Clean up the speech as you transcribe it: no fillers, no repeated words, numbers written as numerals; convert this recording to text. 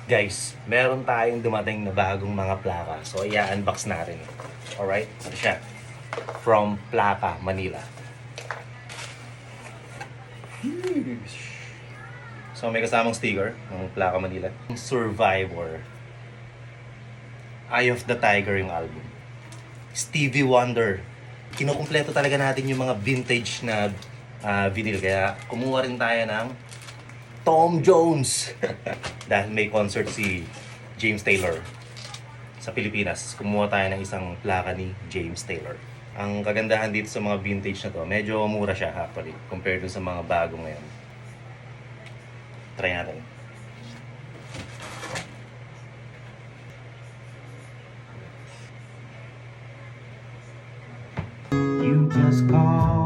Guys, meron tayong dumating na bagong mga plaka. So, i-unbox natin. Alright? Ito siya. From Plaka, Manila. So, may kasamang sticker ng Plaka, Manila. Survivor. Eye of the Tiger yung album. Stevie Wonder. Kinukumpleto talaga natin yung mga vintage na vinyl. Kaya kumuha rin tayo ng Tom Jones. Dahil may concert si James Taylor sa Pilipinas. Kumuha tayo ng isang plaka ni James Taylor. Ang kagandahan dito sa mga vintage na to, medyo mura siya actually compared dun sa mga bago ngayon. Try natin. You just call